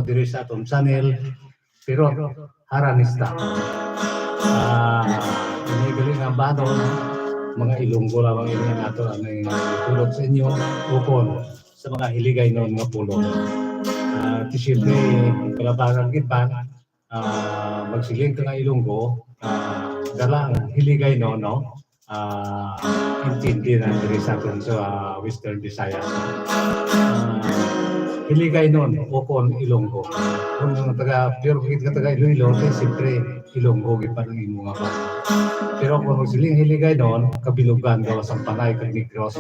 diri sa atong channel pero Haranista. Ini galing ang banon mga Ilonggo lamang ini nato ang tulog sa inyo upon sa mga hiligay noon nga pulong. Siyempre kalabagan kita magsiling ka nga Ilonggo dala ang hiligay noon intindi na diri sa aton sa Western Visayas. Hiligay noon upon Ilonggo. Kung taga pure kita taga Iloilo, siyempre Ilonggo gipan ang imong nga. Pero kung siling hiligay noon, kabilugan gawas ang panay kag Negros.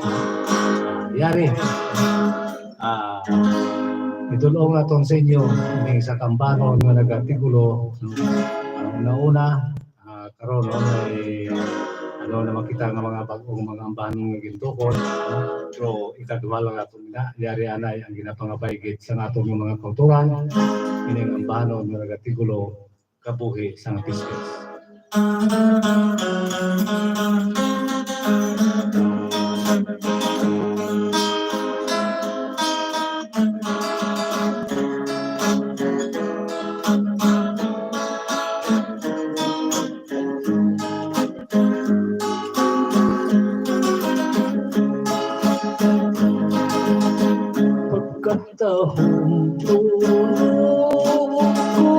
Yari. Idulong naton sa inyo ning sa kambanon nga nagatigulo. Una karon ay na makita nga mga bagong mga ambanon nga gintukod. Pero ikaduha lang atong yari anay ang ginapangabaygit sa natong mga kulturan. Ining ambanon nga nagatigulo kabuhi sa Piskes. Pagkatahong tulog ko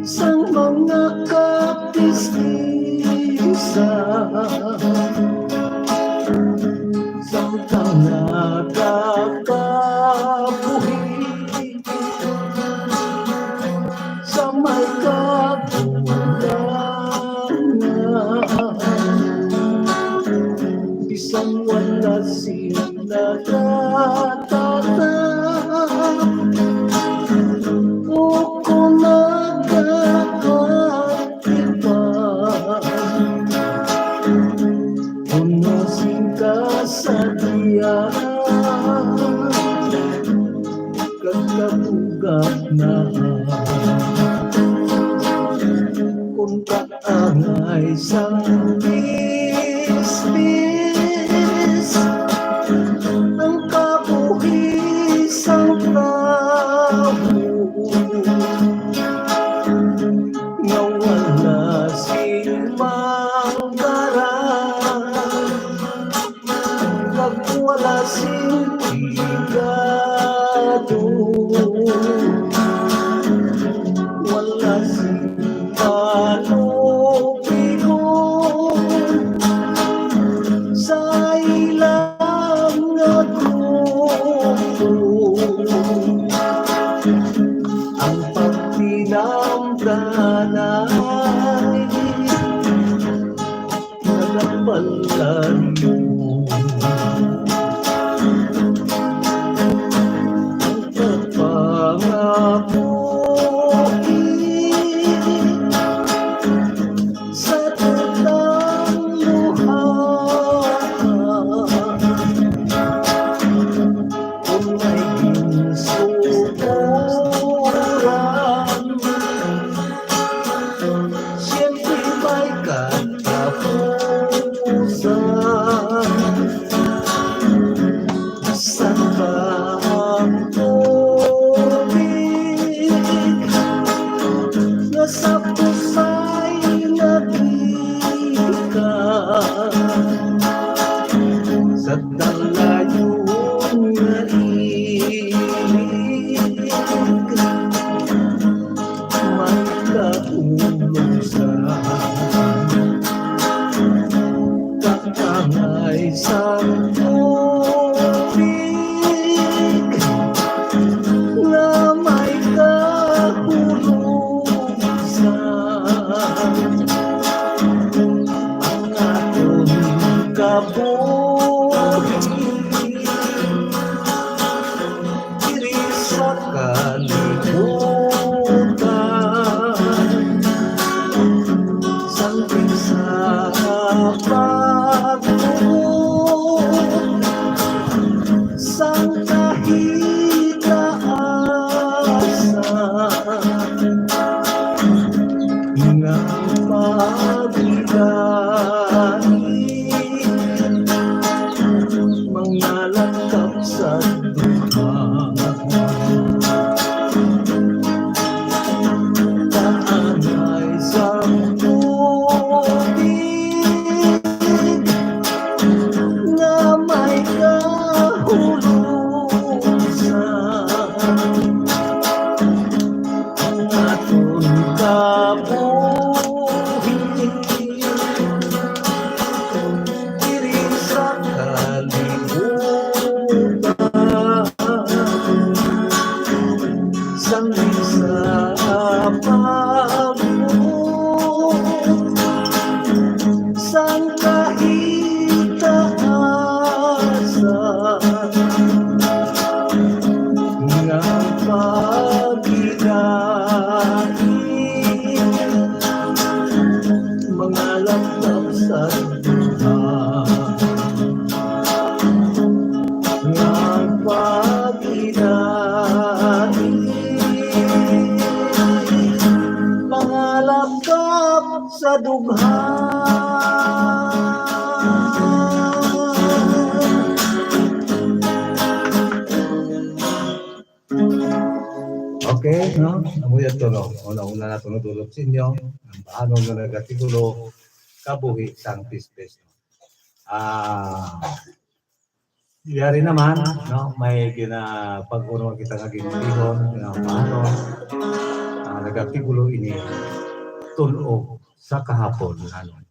sa mga kapiskisa sa nagkakabuhi sa may kabulangan bisang wala sila tatatang o kung nagkakakipan unasin ka sa diyan kagkabugat na kung kaangay sang bisbis ang kabuhisang tabo nga wala silmang garang kag wala siltigado wala silmanubigon sa ilang nga grupo ang pagpinamdanay nagabalan mo ang pagpangako sa tutang kung may ginsukuran siyempre may katapusan sa ang tubig na sa pusay nagikan sa dalayong naibig may kaulong sa kakangay sa tubig na may kahulusan ang aton kabuhi diri sa kalibutan sampai sa pagtuo sang kahigaasan nga mabigahin mga langkap sa duha Pangalapkap sa dughan. Okay, no? Amuya to, no? Una-una na ito natulog sa inyo. Ang paano na nagatigulo, kabuhi sang pispes. Yari naman, no? May pag-uno kita nga ginitihon, paano nagatigulo ini tunog sa kahapon. Ano? No?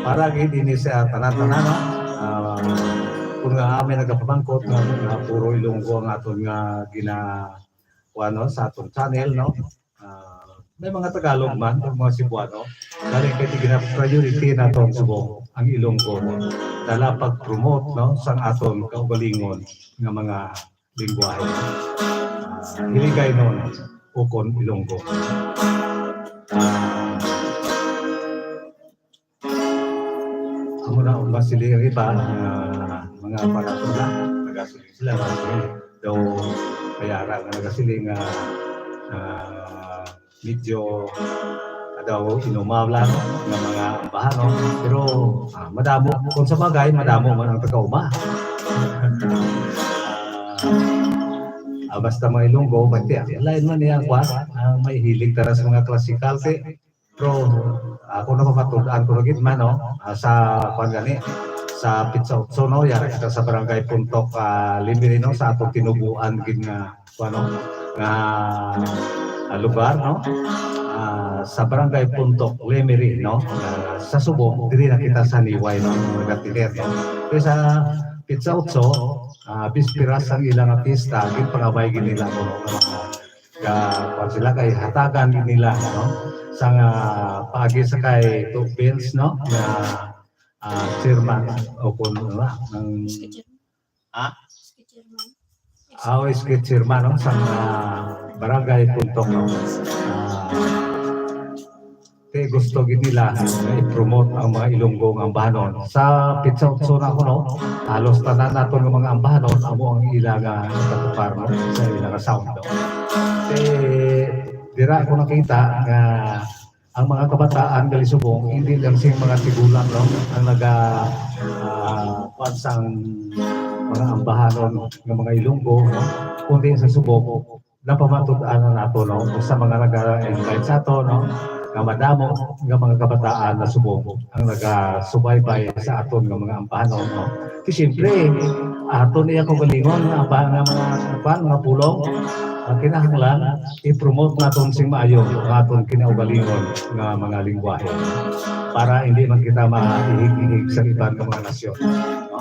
Para gini sa tanan-tanan, no? Kung nga amin nagapamangkot nga puro Ilonggo ang aton nga ginakuano sa aton channel, no? May mga Tagalog man, mga Cebuano, dahil kaya gina-priority na itong subong ang Ilonggo, no? Dala pag-promote, no? Sang aton kaugalingon nga mga lingwahe. Hiligay nun, ukon Ilonggo. Amo na ba sila yung iba, mga paratula, nagasuling sila, daw kayara nga nagasuling medyo daw inumawlan ng mga ambahan, pero madamo, kung sa bagay, madamo man ang taga-uma. Basta mga Ilonggo, pati lain man niya kwan, may hilig tara sa mga klasikal, pero ako napapatudaan ko rin man, no? Sa kwan gani, sa Pizza Otso, no? Yari kita sa barangay Puntok Limirino, sa atong tinubuan gin nga lugar, no? Sa barangay Puntok Limirino, sa Subong, diri na kita sa Niway, no? Nagatilir, no? Pero sa Pizza Otso, bispiras ang ilang pista, gin pangabay gin nila, no? Kung sila kay hatagan din nila, no? Sang paagi sa kay Tubins, no? Na chairman o kung ano ng chairman, no? Sang barangay Puntok, no? Kaya gusto gid nila i-promote ang mga Ilonggo nga ambahanon. Sa Pizza Otso na ako, no? Halos tanan nato ng mga ambahanon, amo ang ilaga katupar, no? Sa ilaga sound, no? Dira ko nakita nga ang mga kabataan gali Subong, hindi lang sing mga tigulang, no? Ang pansang mga ambahanon ng mga Ilonggo, no? Kundi sa Subong, napamatud-anan nato, no? Sa mga nag-invite sa ato, no? Nga madamo nga mga kabataan na Subong ang nagasubaybay sa aton nga mga ambahanon, no? Kasi siyempre, aton iya ko galingon nga mga pulong. Ang kinahanglan, i-promote natin sing maayo ang aton kinaugalingon nga mga lingwahe para hindi man kita maihig-ihig sa ibang mga nasyon. No?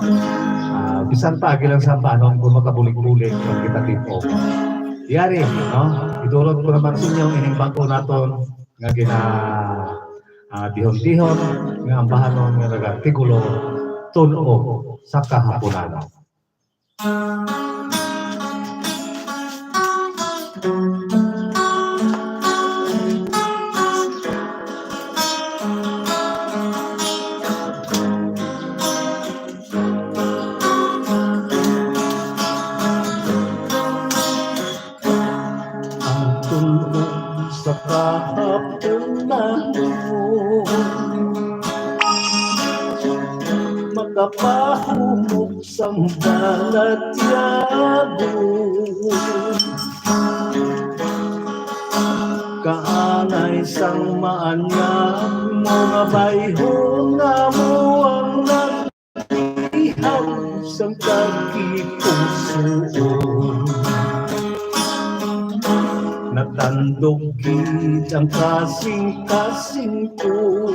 Bisan pa, gilang sa panon kung makabulig-bulig kung kita tipo. Yari, no? Idulot ko naman sa inyo ining bago naton nga dihon-dihon nga ambahanon nga nagatigulo tunog sa kahaponan. Sa kahaponan makapahumog sang balatyago kaanay sang maanyag mga bayhon na mo ang nag-ihaw sang kagipusoon. Natandog gid ang kasing-kasing ko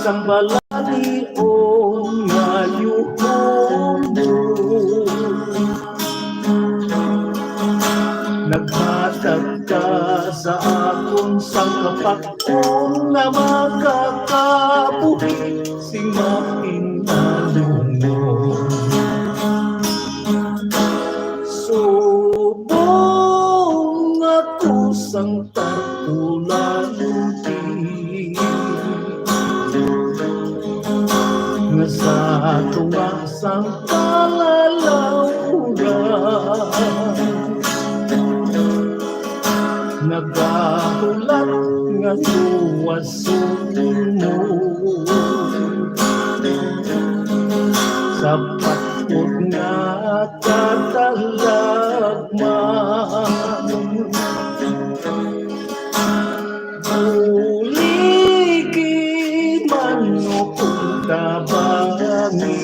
sang balani o ngayuhon naghatag ka sa akong sang kapakon na makakabuhi sing mapinalungon. Subong ako sang tapulan sang kalalawgan. Nagahulat nga luwason mo sa patpot nga katalagman. Uligi man o kung tabangin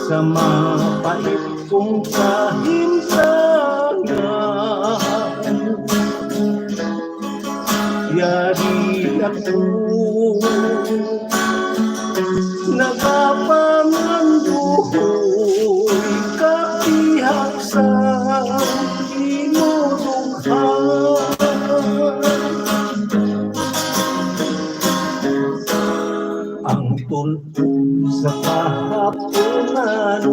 sa mapait kong kahintangan. Yari ako nagapanganduhoy kapihak sa inurughan. Ang tulong sa kahaponan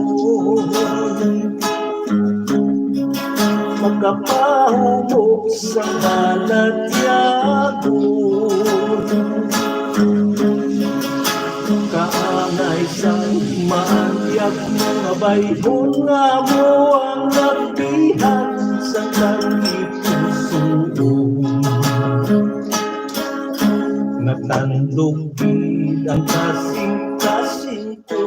magkapahumok sa kalatyagon. Kaangay sang maanyak mga bayhon nga mo ang nagbihan sa langit pusoon. Natandugid ang kasing-kasing ko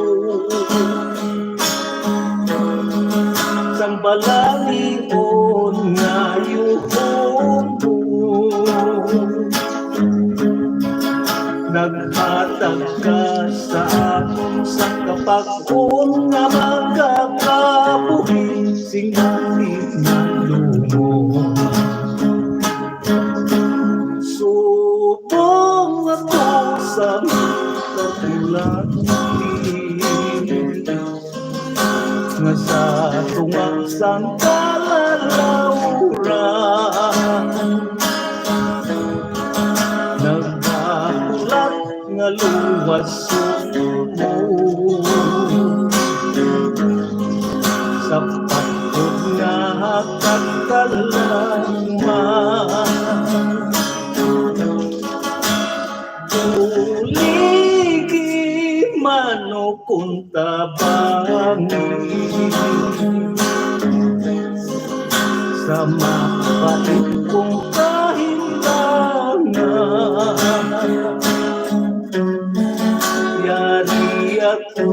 sang balalion nga yuhon mo. Naghatag ka sa akong sa kapag-on nga magkakabuhi singalit na lumo. Subong ako sa kapilatin nga sa tungang sang kalalauran. Nagkakulat nga luwason mo sa patod nga katalagman. Uligi man o kung tabangin sa mapait kong kahintangan. Yari ako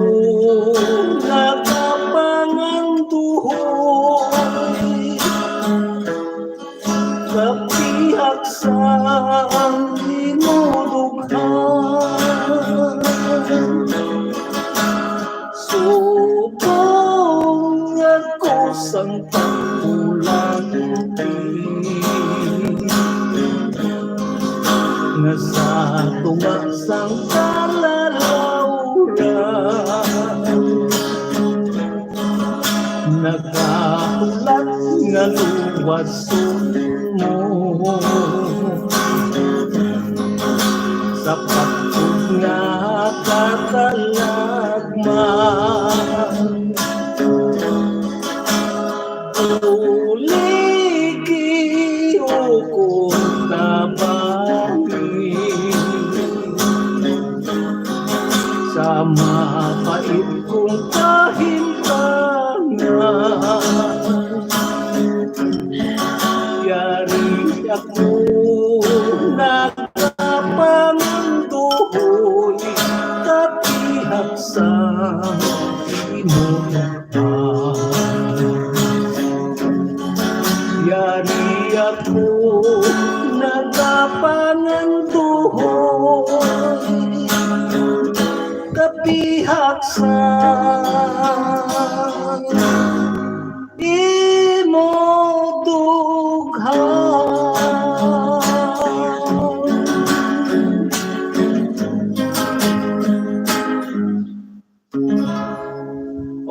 nagapanganduhoy kapihak sa inurughan. Subong ako sang pagkulang nga sa tumaksang kalalauran. Nagkahulat nga luwason mo sa patod nga katalagman. Uligi o kung tabangin sa mapait kong kahintangan. Yari ako nagkapanganduhoy kapihak sa inurughan. Yari ako nagkapanganduhoy kapihak sa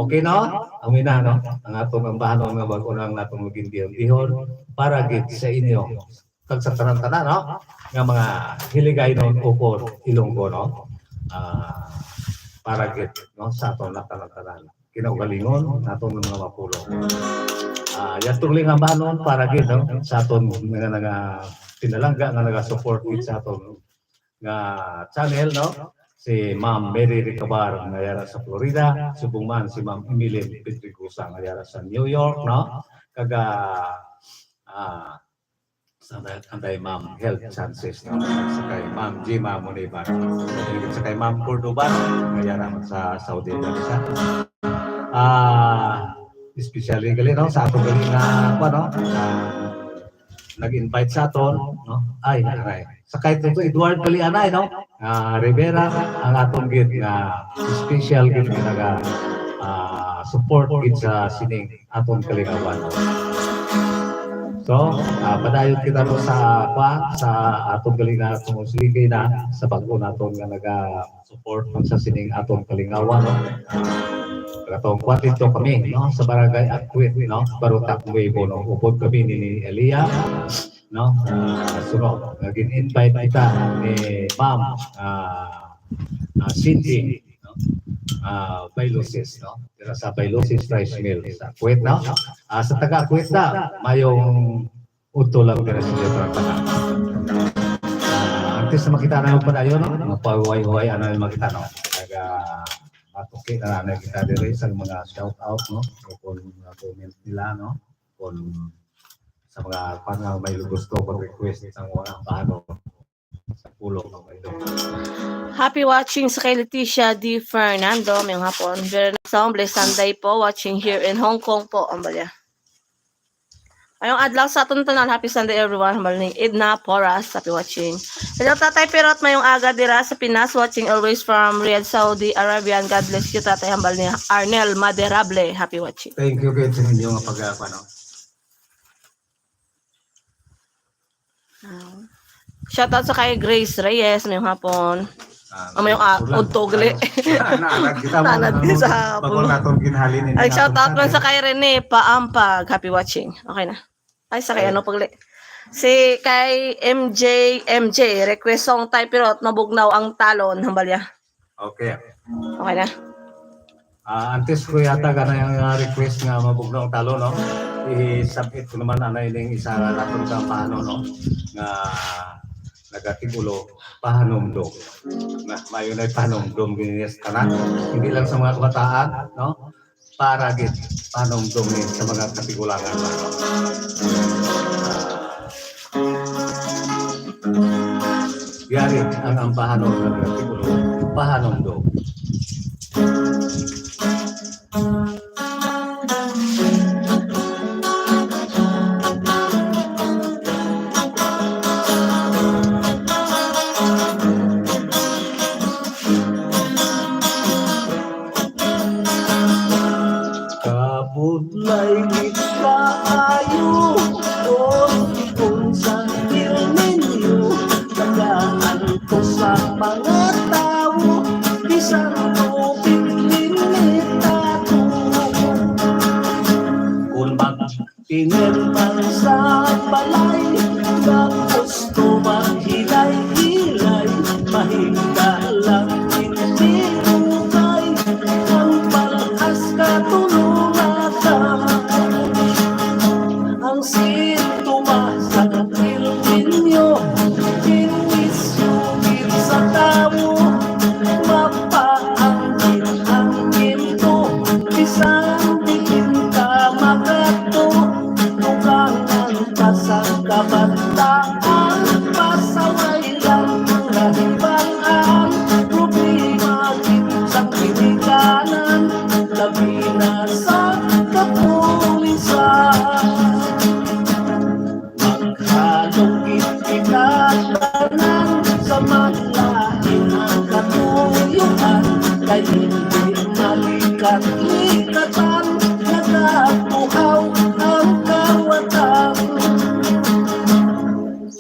Okay no? Amin na no? Ang atong ambahan nga bago-unang natong maging dihon para gid sa inyo. Kag sa tanan-tanan no? Nga mga hiligay non ukor Ilonggo no? Para gid no sa atong tanan-tanan. Kinaugalingon natong mga mapulong. Yatong lingambanon para gid no? Sa atong nga pinalangga nga naga-support gid sa atong nga channel no? si Ma'am Mary Ricabar nga yara sa Florida, subong man si Ma'am Emily Petricusa nga yara sa New York, no? Kaga sa kay Ma'am Health Chances, no? Sa kay Ma'am Jima Muniban, sa kay Ma'am Cordoba nga yara sa Saudi Arabia. Especially gali, no, sa ato gali na no, nag-invite sa aton, no? Ay, sa kahit ito Edward Palianay, no? Rivera ang atong gid nga special gid nga support gid sa sining atong kalingawan. So, padayon kita po sa atong kalinga atong siligi na sa bag-o naton nga naga-support sa sining atong kalingawan, no? Katong kwatito kami, no, sa barangay Akwit, no, Barutak Nuevo, no, upod kami ni Elia, no, sunod, naging-invite kita ni Ma'am Cindy, no, Bailosis, no, sa Bailosis Rice Mill, sa Akwit, no, sa taga-Akwit na, mayong uto lang ka na siya para antes na makita na yung padayon, no, mga pahuay-huay, ano yung makita, no, okay na kita dire sa mga shout out, no, kung comment nila, no, kung sa mga pang may gusto o request sa mga paano sa pulong ng ito. Happy watching sa kay Leticia D. Fernando ngayong hapon. Very nice Sunday po, watching here in Hong Kong po, ambalya. Ayong adlaw sa atong tanan, happy Sunday everyone. Hambal ni Edna Poras, happy watching. Hello Tatay Perot, mayong aga dira sa Pinas, watching always from Riyadh, Saudi Arabia. God bless you Tatay, hambal ni Arnel Maderable, happy watching. Thank you kayo sa inyong pag-ano. Shoutout sa kay Grace Reyes mayong hapon. Mayong Udtogle. Nanad din sa hapon. Ay, shoutout man sa kay Rene Paampag, happy watching. Okay na. Ay, sa kay ano pagli. Si kay MJ, request song Tay Perot, mabugnaw ang talon, hambalya. Okay. Okay na. Antes ko yata ka na yung request nga mabugnaw ang talon, no? I-submit ko naman anay ning isa naton sa paano, no? Nga nagatigulo pahanomdom. Na mayo na pahanomdom ginis tanan. Hindi lang sa mga kabataan, no? Para gid pahanomdom ni sa mga katigulangan, no? Yari ang pahanom ng katigulo, pahanomdom. Kabudlay di kaayo kung sa ninyo tagaan ko sa mga tao bisan ko pinilitato kung magtingin man sa balay na gusto maghilay-hilay mahinga lang hindi ukay ang palas katulungan ang sintoma sa kapil ninyo inisugit sa tao mapaangkin ang ginto isang dikin ka magato tugangan ka sa kabataan pasaway lang ang nahibalaan problema sa pinikanan labi na sa kapulisan maghalong ititatanan sa maglain ang katuyuan kay hindi malikat-likatan nagatuhaw ang kawatan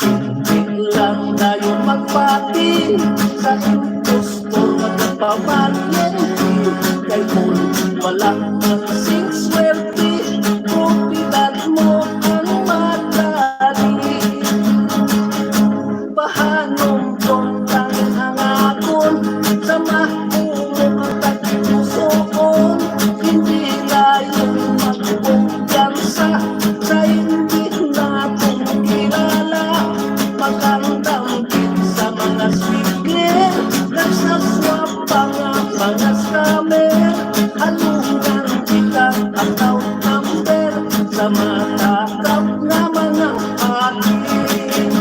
hindi lang tayo magpati sa impostor magpapalyenti kay kung wala ang singswerte propiedad mo ang madali pahanom kong tanging hangakon sa mahulog ang tagpusoon hindi layong magkumpiyansa sa hindi natin kilala magandang din sa mga speaker nagsaswa mga scammer, halungan kita account number sa matakap na mga akin.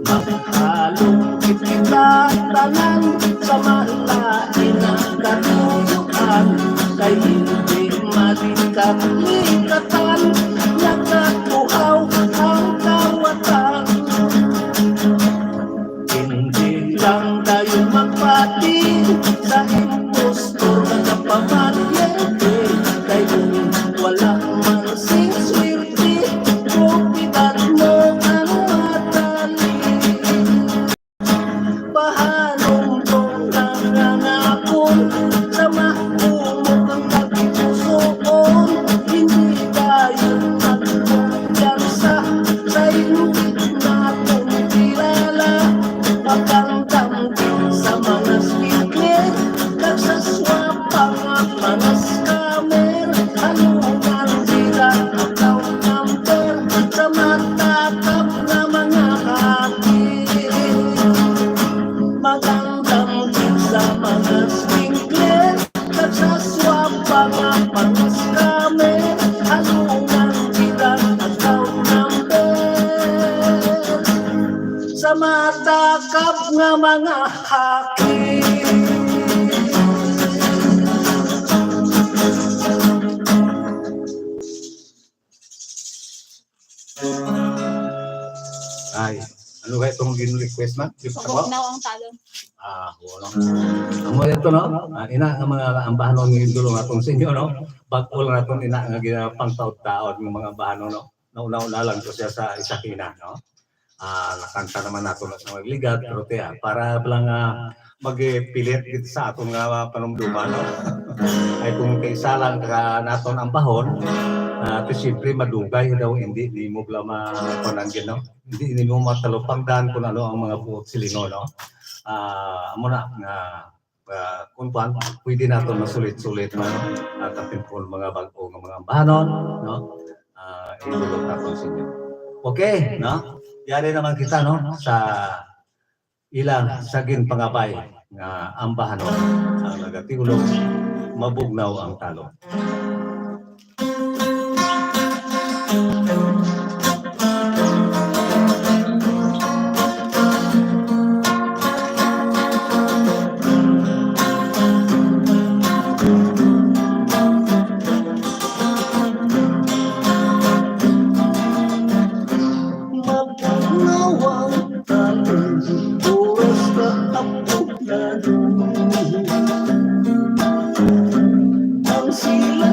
Maghalong kita tanan sa malain na katuyuan, kay hindi malikat-likatan, nagkatuhaw ang kawatan. Hindi lang tayo magpati sa impostor na kapamaryente, kay kung wala man sing swerte, propiedad mo ang matali. Pahanong kong nangangakon sa maumog ang pagpusoon, hindi tayo magkumpiyansa sa hindi natin kilala. Pagkandamdam sa mga speaker, nagsaswap ang mga scammer, halungan sila account number sa matatap na mga hacker. Magandamdam sa mga speaker, nagsaswap ang mga scammer, halungan sila account number sa matakap nga mga hacker. Ay, ano ba itong gin-request na? Pagugnaw ang talo. Wala. Amo ito no, ina ang mga ambahanon ng dulo atong sinyo no. Bag-ol naton ina nga ginapang taod-taod ng mga ambahanon no. Nauna-una lang to siya sa Isakina no. Nakanta naman nato na sa magligat pero tiya para lang magpilit dito sa atong nga panumduman no. Ay kung kaisa lang ka naton ang bahon, to siyempre madugay daw hindi di mo bla mapanangin no. Hindi mo matalupangdan kung ano ang mga buot silingo no. Amo na nga kung paano pwede nato masulit-sulit man tapon mga bago ng mga ambahanon no. Idulog naton sa inyo. Okay, no? Yari naman kita no sa ilang saging pangabay nga ambahanon ang nagatigulong mabugnaw ang talo. Ang sila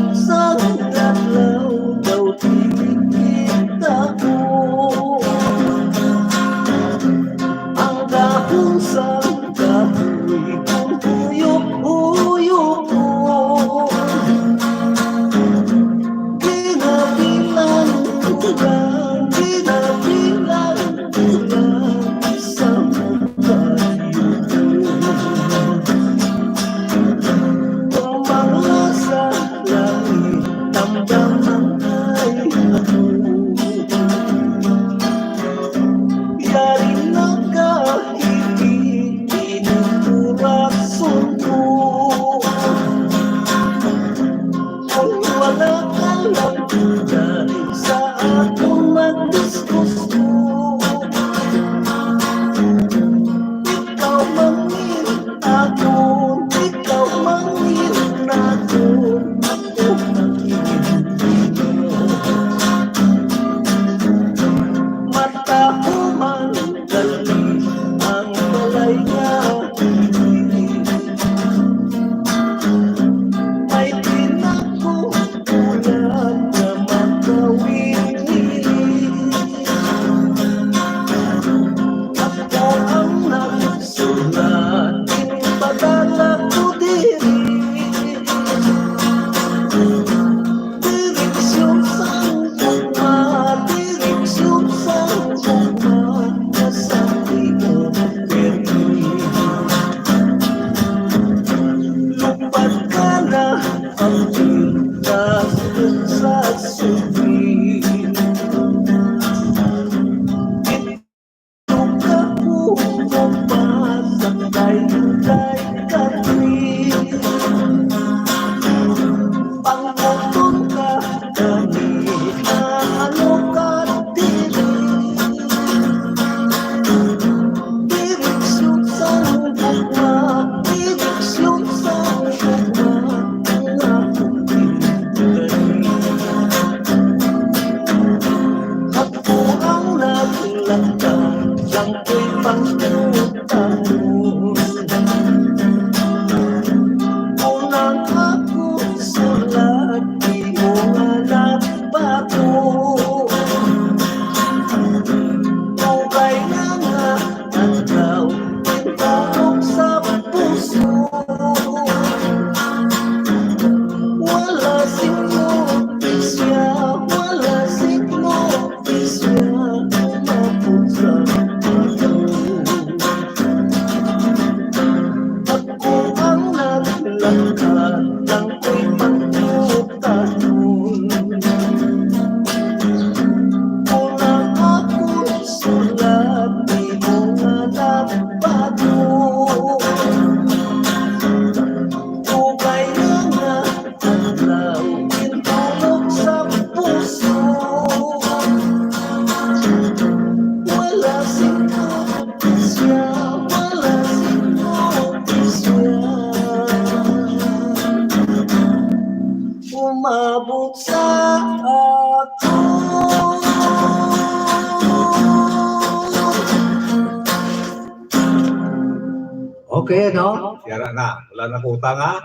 Okay, no? Yara na. Wala na po utang, ha?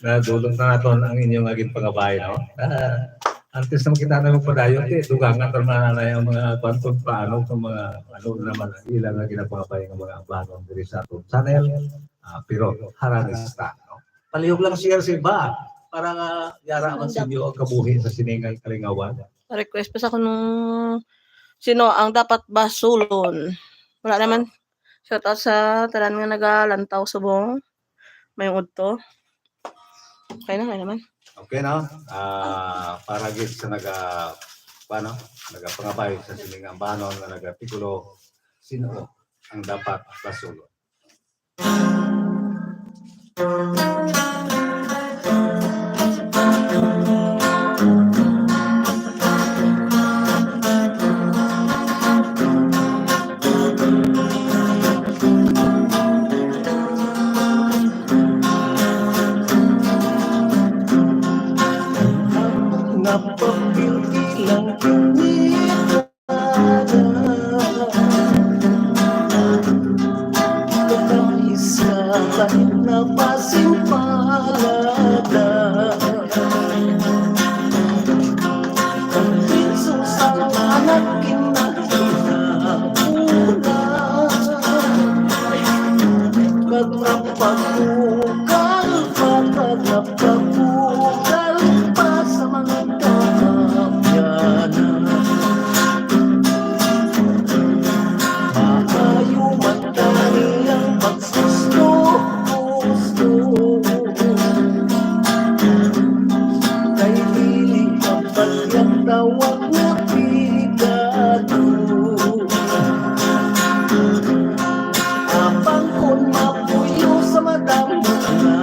Nadulog na natin ang inyong aging pangabay, no? Antes na makita na padayon, dugang na na yung mga kwantong paano kung mga ano naman ilang na ginapangabay ng mga bagong diri sa ato channel. Pero haranista, no? Palihog lang siya sa iba para yara man sa inyo ang kabuhi sa siningay kalingawan. Request pa sa ako nung sino ang dapat basulon. Wala naman. Shout out sa tanan nga nagalantaw subong. May udto. Okay naman. Okay, no? Para gid sa nagapangabay sa siningang banon na nagatikulo, sino ang dapat basulon? Napapililang kinikada Kakahisa kahit na pasimpalada Pinso sa anak kinakilapuna Katrapagukal pa, katrapagukal pa sa mga Mahayuman kanilang pagsusto-gusto Kay dili kapagyang tawag na pigado Apang kun mapuyo sa madamo na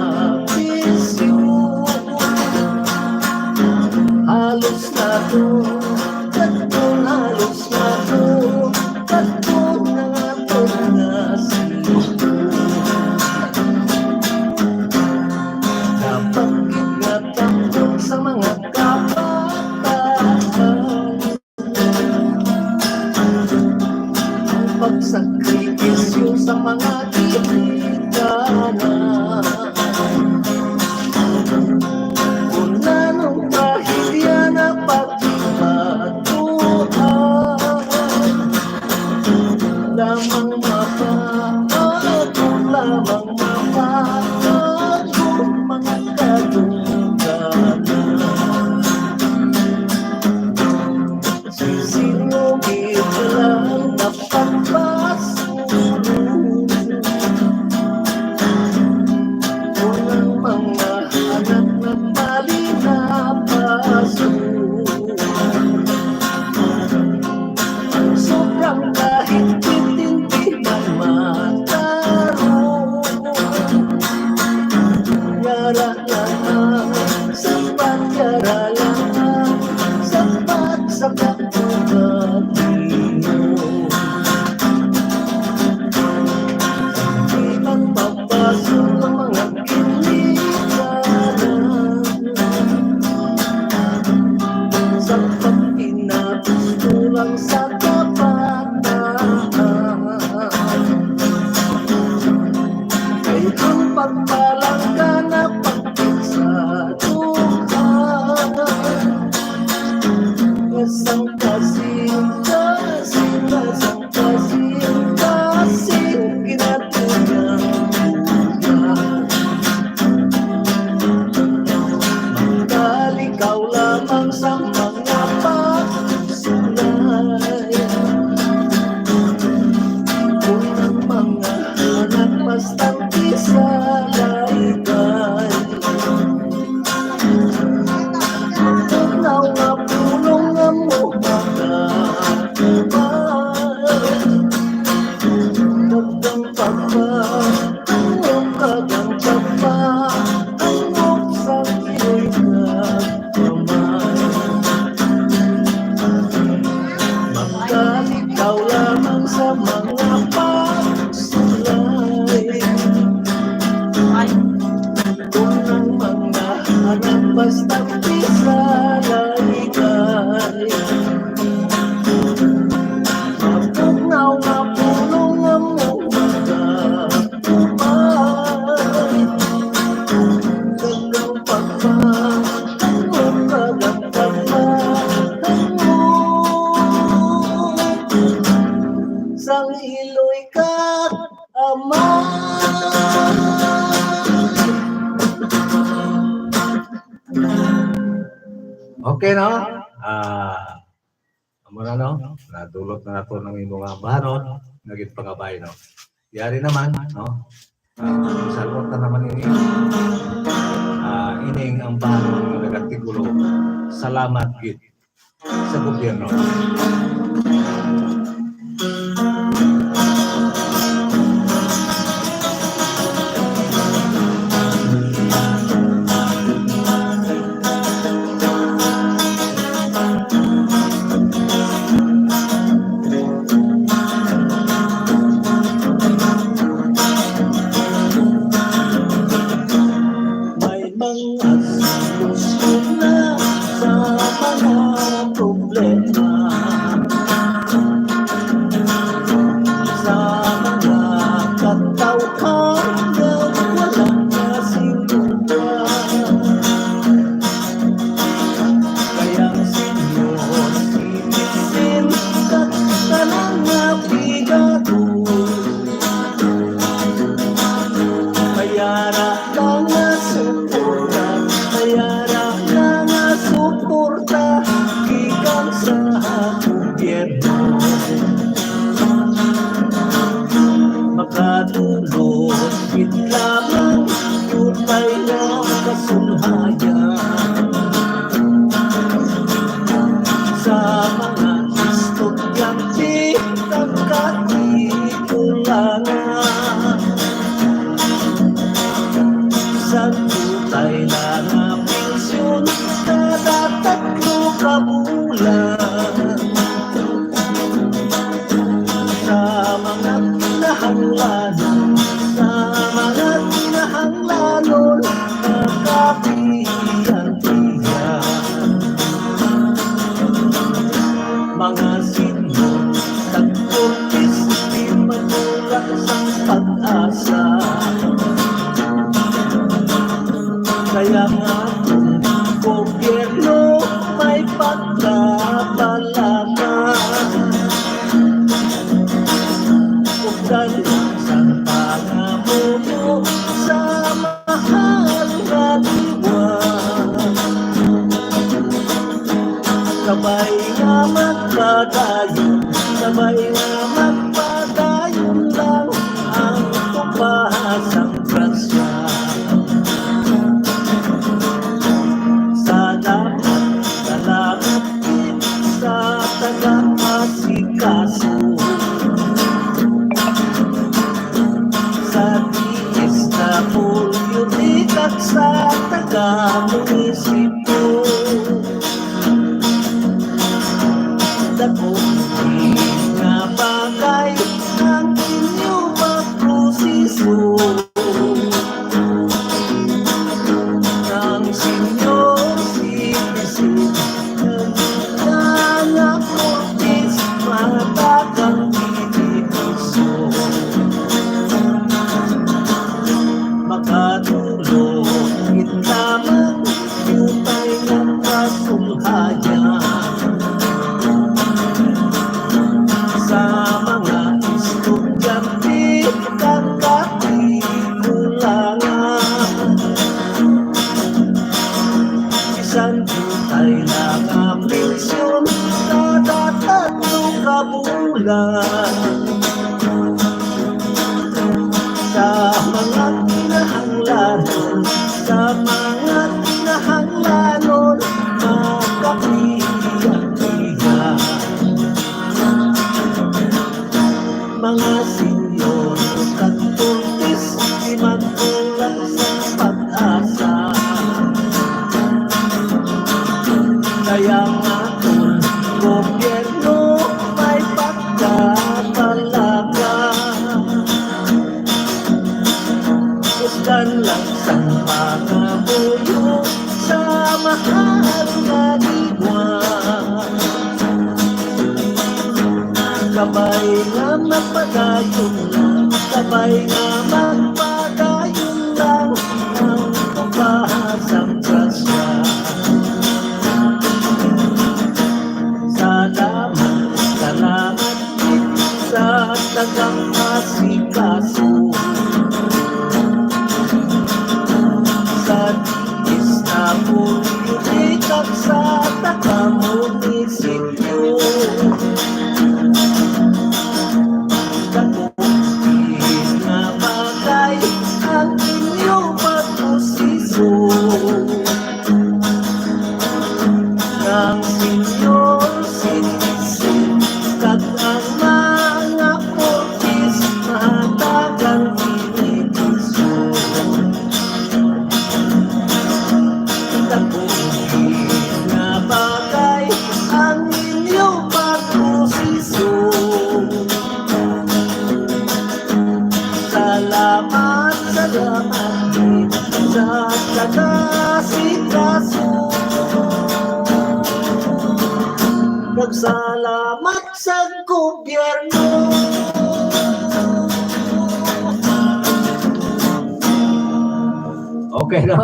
bisyo Halos na to, katong halos na to, katong na to na silo. Dapat kinatapon sa mga kabataan ang pagsakripisyo sa mga kaibiganan. Lamang mapapagod mga kadungganan Sisinugit lang na pagpasulong Unang mga anak na tali na pasulong Sobrang kahit sa kapatino Di man papasok ang mga kiniganan Sa pagpinagusto lang sa kabataan Kay ang pagpalangga na Sang kasing kinatunyang buwan Magkalikaw lamang sa mga pagsulay Kung ang mga anak basta't isalaykay Tunaw nga pulong Magkalikaw lamang sa mga pagsulay Kung ang mga anak basta't isalaykay Mapugnaw nga pulong ang mga Okay, no? Amo na, no? Nadulot na nato ng imong bahanon, naging pangabay, no? Yari naman, no? Salot na naman ini. Ining ang bahanon ng artikulo. Salamat gid sa gobyerno. May mga solusyon na sa mga problema, sa mga katawhan na walang kasinunga. Kaya sinyo sinisin at tanang nabigado, mayara lang na suporta, mayara lang na suporta, gikan sa gobyerno. Makatulog gid lamang yutay na kasulhayan sa mga estudyante ng katigulangan. Sa tutay na nga pensyon kada 3 ka bulan, sa mga kinahanglanon, sa mga kinahanglanon, nakapiyan-piyan. Mga sinyo tagpurtis di magulat sa pag-asa. Kaya nga kung gobyerno may pagkapalaman, huwag dalasan pangamuno sa mahal na diwan. Sabay nga magpadayon, sabay nga magpadayon lang ang tupahasang grasya. Salamat din sa taga-asikaso, sa DSWD at sa taga-munisipo. Dako nga bagay ang inyong magprosiso, ng senior citizen ng kortis matagang binipiso. Makatulog it lamang yutay ng kasulhayan sa mga estudyante ng katigulangan. Isang jutay lang ang pensyon kada 3 ka bulan, sa mga kinahanglanon, sa mga kinahanglanon, makapiyan-piyan. Mga senyor katultis di magkulang sa pag-asa. Kaya nga kung gobyerno may pagkakalaga, usdan lang sa pangamuyo sa mahal na diwan. Sabay nga magpadayon lang, sabay nga magpadayon lang ang tupahasang grasya. Salamat din sa taga-asikaso, sa DSWD at sa salamat sa taga-sikaso. Nagsalamat sa gobyerno. Okay, no?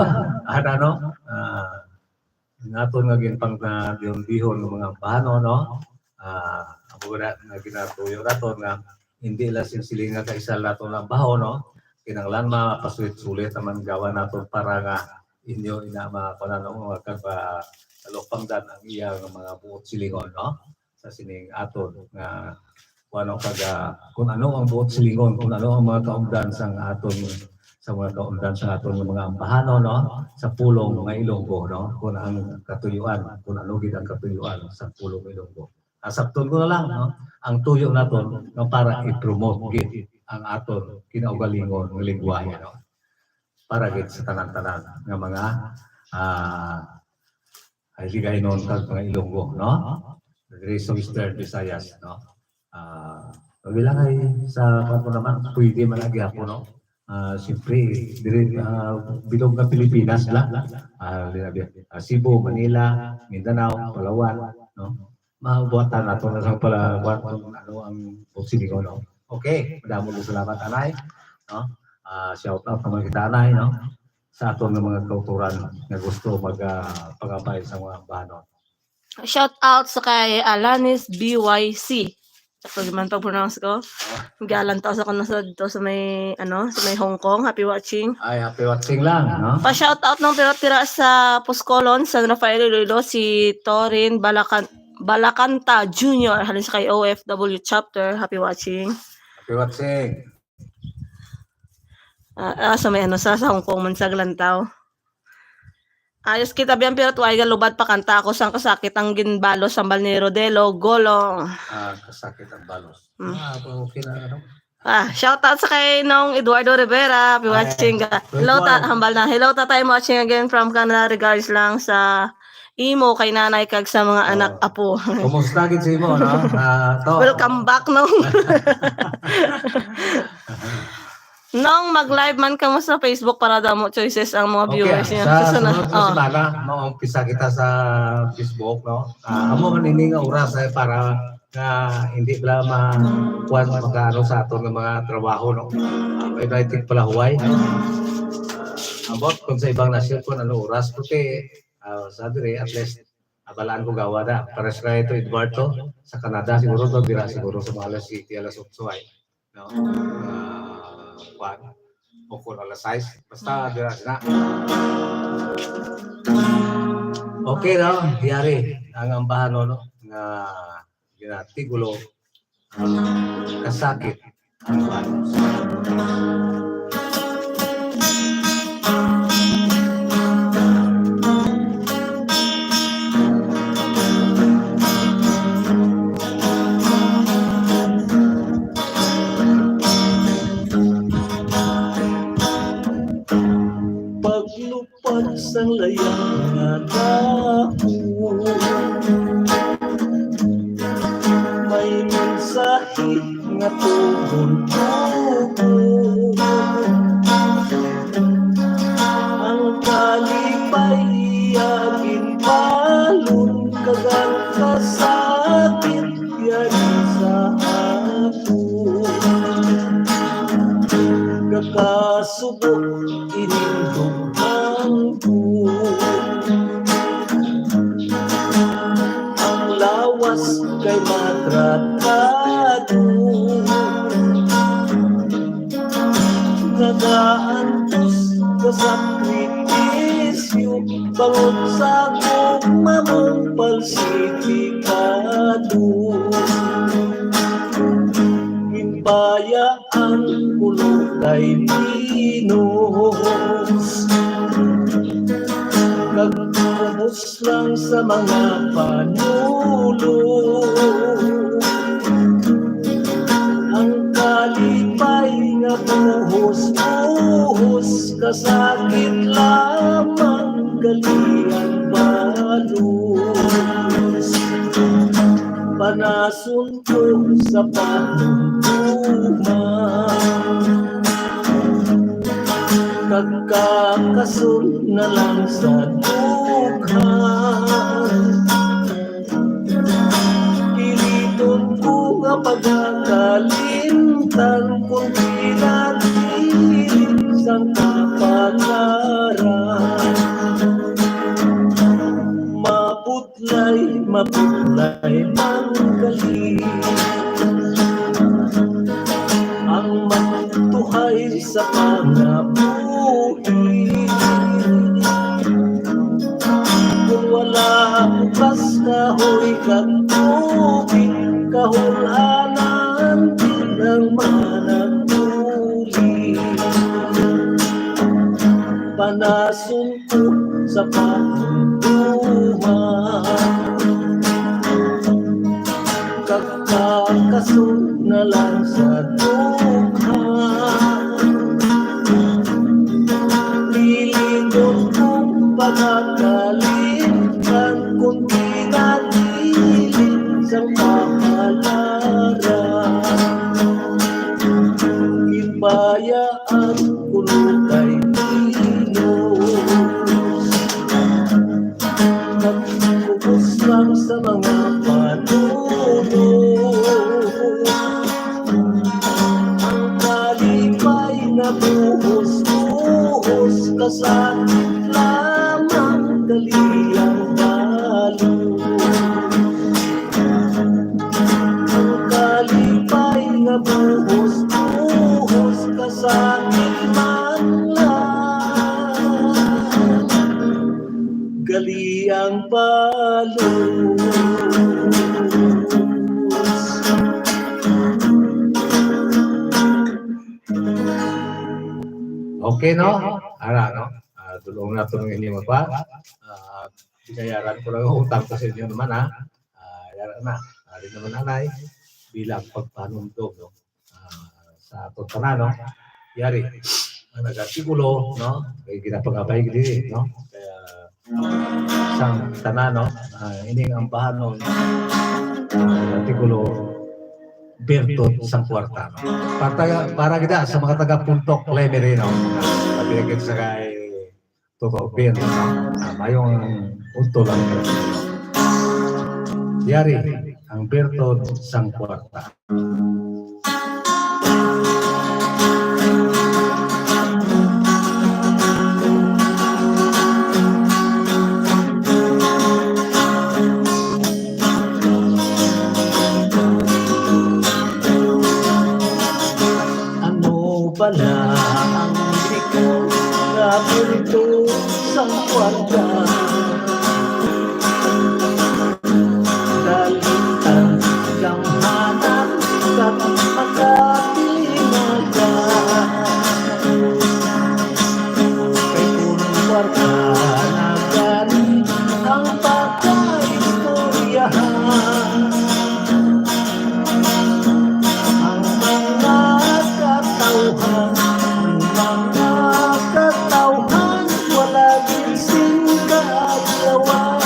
At ano? Nato nga ginpang na dihon ng mga bano, no? Ang mga na ginatuyo nato nga hindi lasing silinga kaisa nato ng baho, no? Kinanglan mapasulit-sulit naman gawa nato para nga inyo ina mapananong mga kalupang dan ang iyang mga buot silingon, no? Sa sining aton nga kung ano ang buot silingon, kung ano ang mga kaugdan sang aton sa mga kaundan sa aton ng mga ambahano, no? Sa pulong mga Ilonggo, no? Kung ang katuyuan, kung ano gid ang katuyuan sa pulong Ilonggo. Asapton ko na lang, no? Ang tuyo naton no, para i-promote gid ang aton kinaugalingon ng lingwahe, no? Para gid sa tanan-tanan nga mga ay ligaynon kag mga Ilonggo, no? Diri sa Western Visayas, no? Bilang ay sa kanto naman pwede man agi ako, no? Siyempre, bilog na Pilipinas lang. Cebu, Manila, Mindanao, Palawan, no? Mabuhatan nato na sa Palawan kung ano ang silingon, no? Okay, madamo mo salamat, Anay, no? Shout out naman kita, Anay, no? Sa aton ng mga kauturan na gusto magpagabay sa mga bano. Shout out sa kay Alanis BYC. Kapag man pag-pronounce ko. Galantaw ako na sa may Hong Kong. Happy watching. Ay, happy watching lang, no? Pa-shout out ng tira-tira sa Puscolon, San Rafael Iloilo, si Torin Balacanta Jr. Halin sa kay OFW chapter. Happy watching. Happy watching. Sa may sa Hong Kong man sa Glantaw. Ayos kita biyan pero tuway galubad pa kanta ako sang kasakit ang ginbalos sa ni Rodelo Golong. Kasakit ang balos. Okay na, ano? Shout out sa kay nong Eduardo Rivera. Happy watching. Hello hambal na. Hello tatay watching again from Canada. Regards lang sa imo kay nanay kag sa mga anak apo. Kumusta gid sa imo, no? Welcome back nong. Nong mag-live man ka mo sa Facebook para daw mo choices ang mga viewers niya. Sa sunod na simana, maumpisa kita sa Facebook, no? Amo man ini nga oras para hindi bala makuha magkaano sa aton ng mga trabaho, no? United pala Huway. Abot kung sa ibang nasyon ko ano oras puti sa dire at least abalaan ko gawa na. Para sa ito Eduardo sa Canada siguro to dira siguro sa Malas City alas 8 ay. No? O kung alas 6 basta dira na. Okay no, diyari ang ambahan no nga ginatigulo kasakit ang banos. Paglupad sa layang ako, may mensahe nga tugon-tugon. Ang kalipay agin palun kagang kasakit yan sa ako. Kakasubo inindong ang ang lawas kay matratado. Nagaantos ka sakripisyo bangod sa gugmamong palsitikado. Ginbayaan kulo kay Pinos, kagpumos lang sa mga panulo. Ang kalipay nga buhos-buhos, kasakit lamang galian balos. Panasun ko sa panuntuman, Kagkakasun na lang sa dughan. Piliton ko nga pagkakalimtan kung pinag-ilit sa kapalaran. Maputlay, maputlay, manggaling ang magtuhay sa pangabuhi. Kung wala bukas kahoy kang tubig, kahulanan din ang managuli. Panasun ko sa pagduduhan, kakakasun na lang sa dughan. Lilindot kong pagkakalimtan kung pinag-ilit sa kapalaran. Ibayaan kuno kay Dios, nagkubos lang sa mga panunod. Ang kalipay na buhos-buhos, kasakit lamang dali ang balon. Ang kalipay na buhos-buhos, kasakit man lang gali ang balos. Okay, no? Ara, no? Tulong na tulong ini mo pa. Binayaran ko lang ang utang ko sa inyo naman, ha? Yaran na. Ari naman nanay, bilang pagpanundog, no? Sa atong tanan, no? Yari, nag-artikulo, no? Kaya ginapag-abay gini, no? Kaya, isang tanan, no? Ining ang bahanon, artikulo, Bertot sang kwarta. Para kita sa mga taga-puntok Lemery, no? Pabigyan sa kay Toto Ben, no? Mayong punto lang. Yari, ang Bertot sang kwarta. Pala ang ikaw na pinto sa kwarta. Dalitan kang hanap kang makapinaga. Kay kung kwarta na gani ang pagkaistoryahan. Mga katauhan, wala din singkagawan.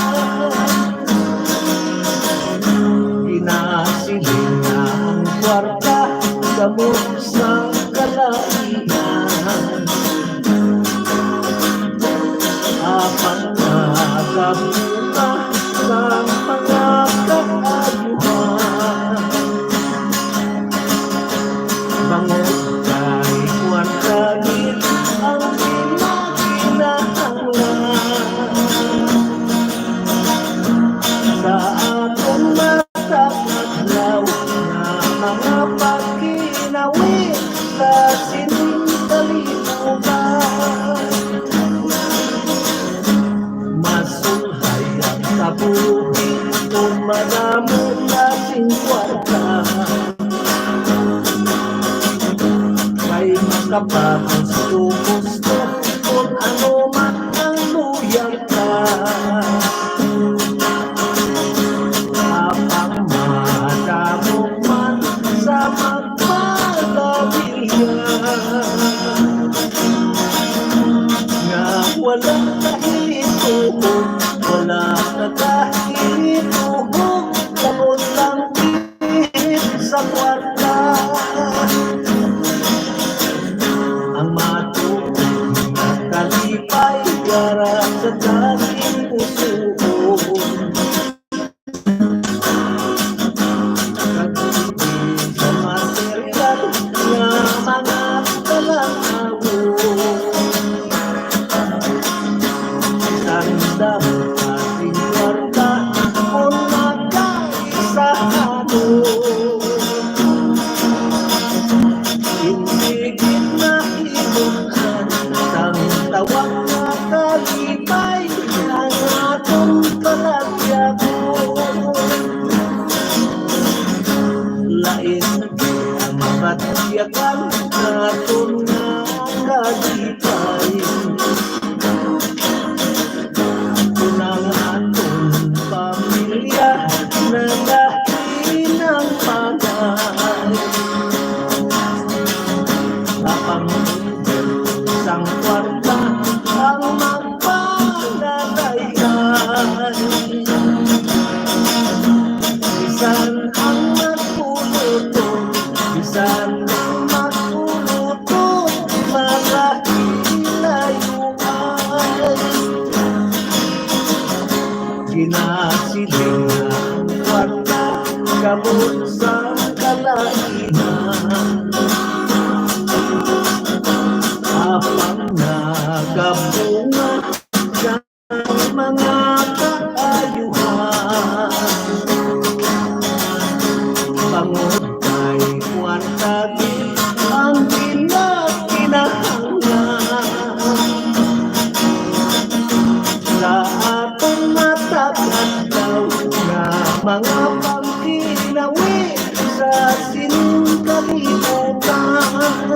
Ginasiling na ang kwarta, gamot sa kalainan. Yara sa dating puso Nag-ibig sa material na mga kalakawo Tanda mo ating kwarta kung nagkaisahado Hindi na ibukan Sang tawag na kalipay Ang atong palagyago Lain na makatyagan Atong na kalipay Unang atong pamilya Na lain ang pagay Kapang isang kwarta ang magpalalayan Bisan ang magpuluto, bisan ang magpuluto Malahilayuan Ginasiling ang kwarta Gamot sa kalainan Apang nagabunga sa mga kaayuhan Pangod kay Juan Tagi ang kinahanglan Sa atong matagat daw na mga pangkinawi sa sinkalimutan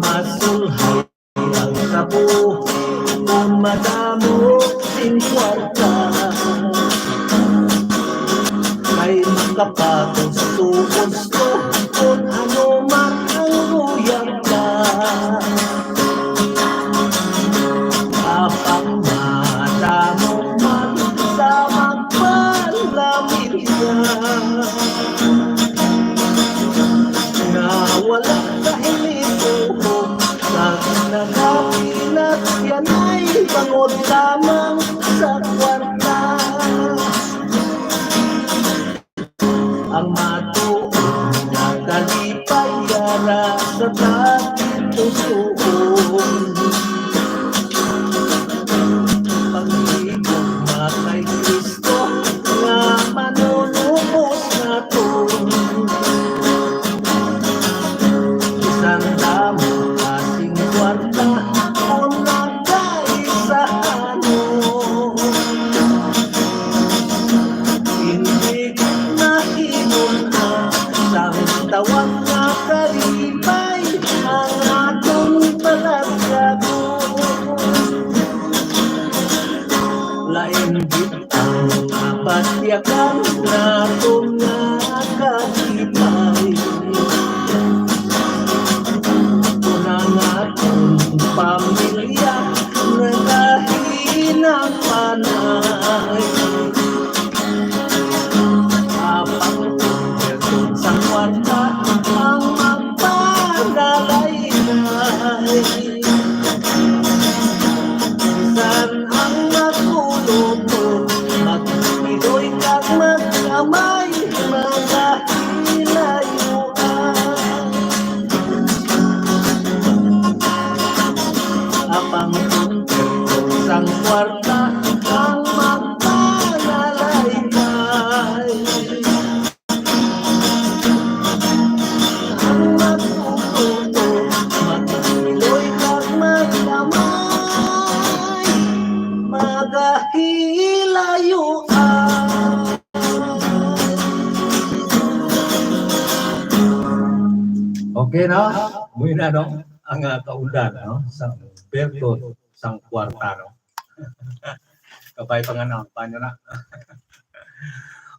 Masulhay ang tabo na madamo sing kwarta Kay makapagusto-gusto kung ano man ang luyang ka Kapag madamo man sa magpalamilya Na walang kahilipuhog Pag nakapilat yan ay pangod lamang sa kwarta Ang matuon na kalipay yara sa dating pusoon Pag-ibig na kay Kristo nga manunubos na to Isang damo kasing kwarta o nagkaisano Hindi na hinuna sang tawag na kalipay ang atong palagyago Lain bitang mapatyakan na atong kalipay Unang atong pamilya na kahinang panay Apang kung sa kwarta ang magpalalaynay Bisan ang maguluto Magpiloy kag magkamay Mga hilayuan Apang kung sang kwarta ang magpalalaynay Ang maguluto Magpiloy kag magkamay Mga hilayuan Okay na? Muli na, no? Ang kaundan, no? Sa Berto, sang kwarta, no? Kapay pa nga, no? Paano na?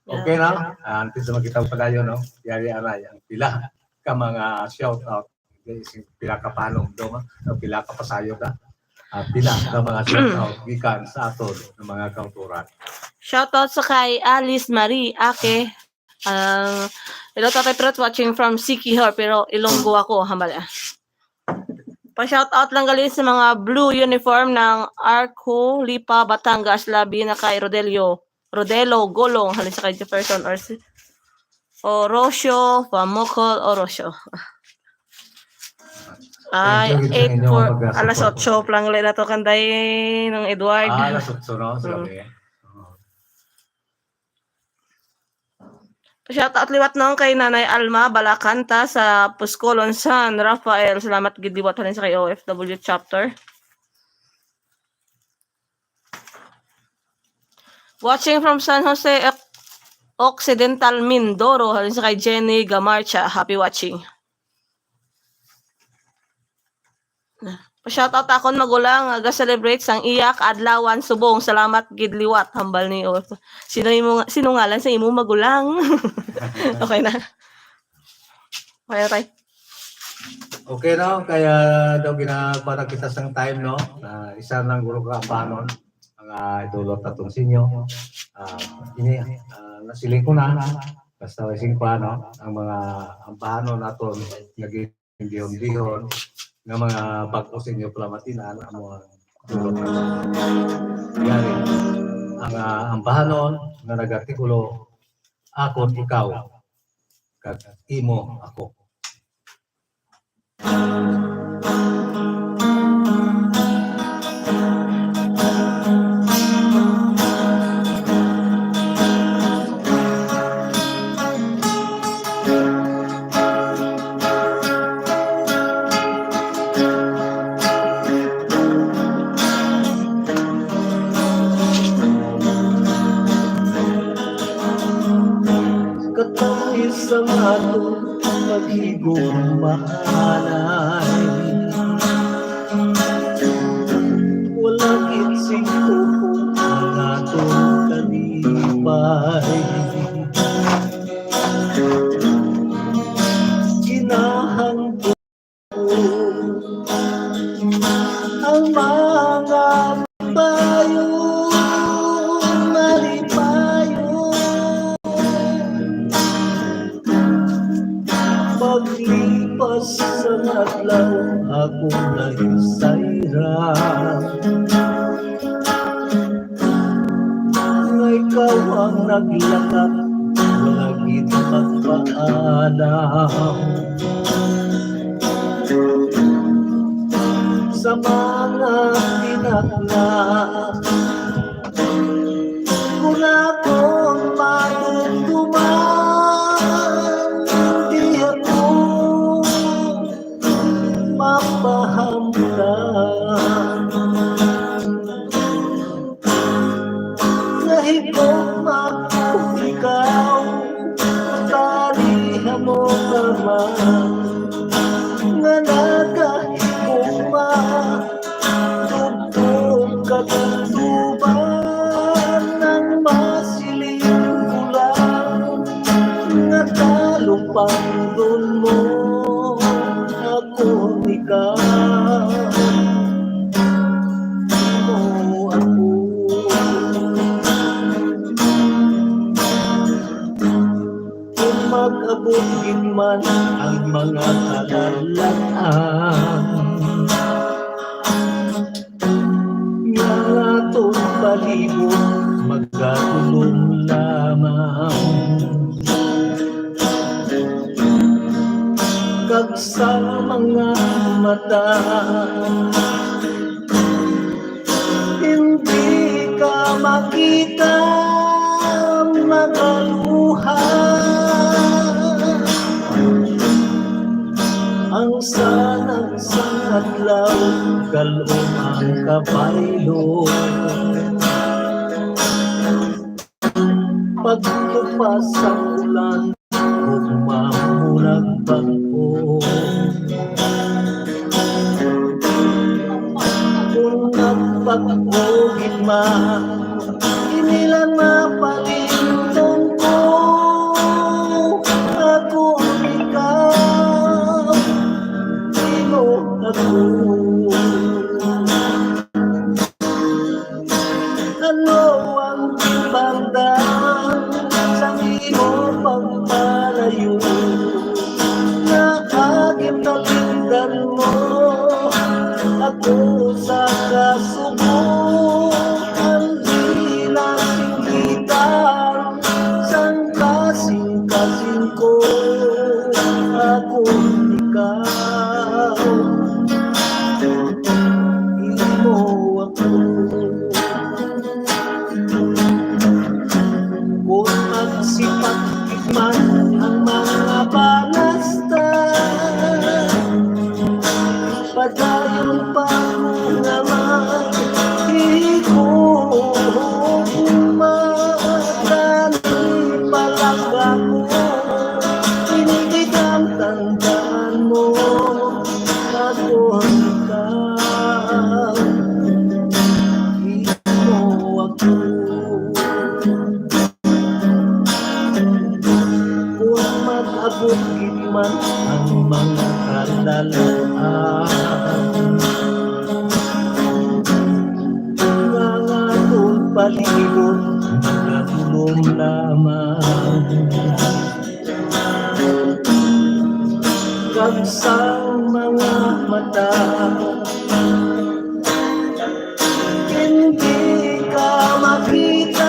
Okay na? Antes na magkita pa tayo, no? Yari aray, ang pila ka mga shout out. Pila ka panom, no? Pila ka pasayo ka. Pila ka mga shout out. Gikan sa aton ng mga kauturan. Shoutout sa kay Alice Marie Ake. Hello, Tatay Prot, watching from Sikihor, pero Ilonggo ako, hambal. Pa-shoutout lang galing sa mga blue uniform ng Arco, Lipa, Batangas, labi na kay Rodelo, Golong, halin sa kay Jefferson Orosio, Pamukol, Orosio. Ay, Thank you, 8 inyong for pag-support. alas 8 lang ulit na to kanday ng Edward. Alas 8, no? Sa gabi. Pa-shoutout liwat nung kay Nanay Alma Balacanta sa Puscolon San Rafael. Salamat gidiwat halin sa kay OFW chapter. Watching from San Jose Occidental, Mindoro. Halin sa kay Jenny Gamarcha. Happy watching. Pa-shoutout akon magulang aga-celebrate sang iyak adlawan subong. Salamat gidliwat hambal ni sinungalan sa imo magulang. Okay na. Okay, tay. Okay, no? Kaya daw ginagpara kita sang time, no? Isa lang guro ka panon mga idolot atong sinyo. Ini nasiling ko na basta ising pa, no? Ang mga ampahanon naton naging dihon-dihon nga mga bago sa inyo plamatinan ang mga dulot na yari. Ang ampahanon nga nagartikulo akon ikaw kag imo ako. Katong isang atong paghigugmaanay, wala gitsing kupong ang atong kalipay. Ginahanggo ang mga bayo malipayo, paglipas sa adlaw akong nahisayran, nga ikaw ang naglakap wala gid magpaalam. Sa mga tinakla kung akong matutuma, di ako mapahamdan. Nahigong ako ikaw, talihan mo naman, nga nagahiguma, tugtog katutuban ng masiling ulan, nga talupang doon mo ako ikaw. Mo ako. Kung mag-abot gid man ang mga kalalaan, nga atong palibot magkatulong lamang. Kag sa mga mata hindi ka makita magaluha, ang sanang sa adlaw kalong ang kabaylo, pagtupas ang ulan magmamurag bangko, kung nagpag-ugit man inilang mapalintong ko, ako ikaw, imo ako. Ano ang ibangdan sa imo pagpalayo, na agim nalindan mo ako sa kasubukan, di nasinggitan, sang kasing-kasing ko, ako ikaw, imo ako. Kung magsipag man ang mga balasta, padayon pa ko naman, di ko umatani palang ako, hindi ang tandaan mo, ako ang ikaw, imo ako. Kung mag-abot man ang mga kandalaan, nangatong palibot, natulong lamang, kagsang mga mata, hindi ka makita,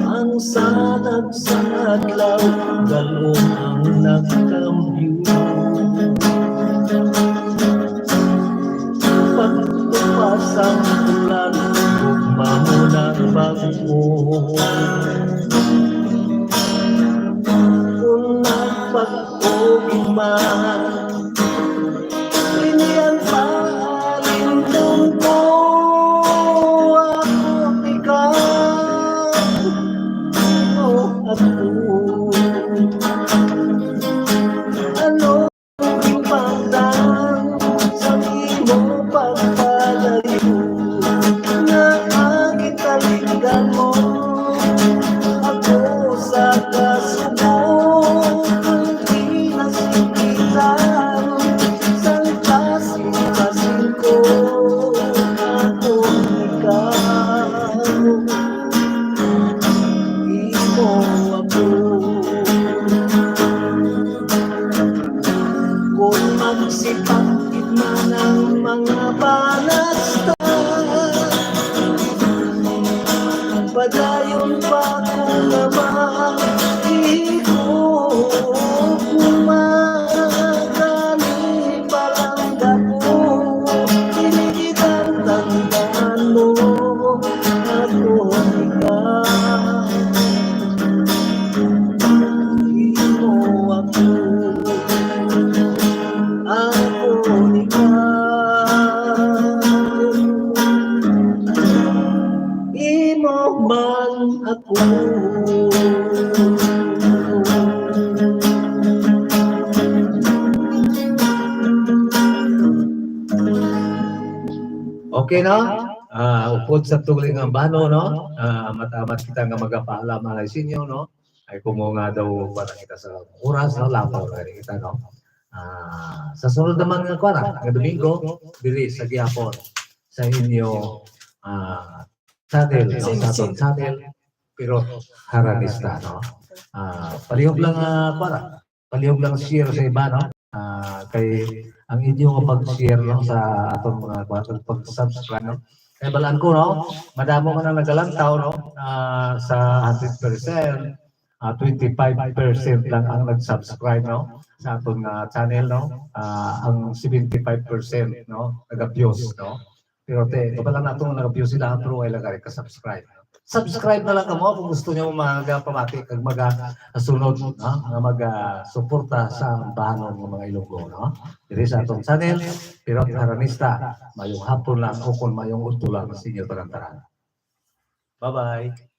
ang sanag-sanadlaw, galong ang nagkambyo. Pagtupas ang ulan, ugma mo ng bago. Kung nagpag-ugman, iniyan pa rin tungko, ako ikaw, ako. Ano ang pagdang sa imo pagpalayo, na ang italigan mo ako sa kasubukan, di nasinggitan, sang kasing-kasing ko, ako ikaw, imo ako. Kung magsipagkit man ang mga balasta, padayon pa ko naman, di ko umatani palang ako, hindi ang tandaan mo, ako ikaw, imo ako, ako ikaw, imo man ako. Okay no? Upod sa tuling ang bano no? Matamat kita nga magapaalam alay sa inyo no? Ay kung nga daw para kita sa oras no? Lapaw na rin kita no? Sa sunod naman nga kwara, nga Domingo, dili sa gihapon sa inyo channel, no? Sa atong channel, pero haranista no? Palihog lang kwara, palihog lang share sa iba no? Kay ang inyong pag-share no, sa atong mga pag-subscribe no. Kaya balaan ko no, madamo man ang nagalantaw no, sa 100%, 25% lang ang nag-subscribe no sa atong channel no. Ang 75% no naga-views no. Pero te, kabalang natong naga-views sila pero wala ka rin ka-subscribe. Subscribe na lang kamo kung gusto niyo magapamati kag sunod no nga mag-suporta sa bahanon ng mga Ilonggo no. Diri sa atong channel pero haranista mayong hapon lang o kung mayong udto lang sa inyo tanan. Bye-bye.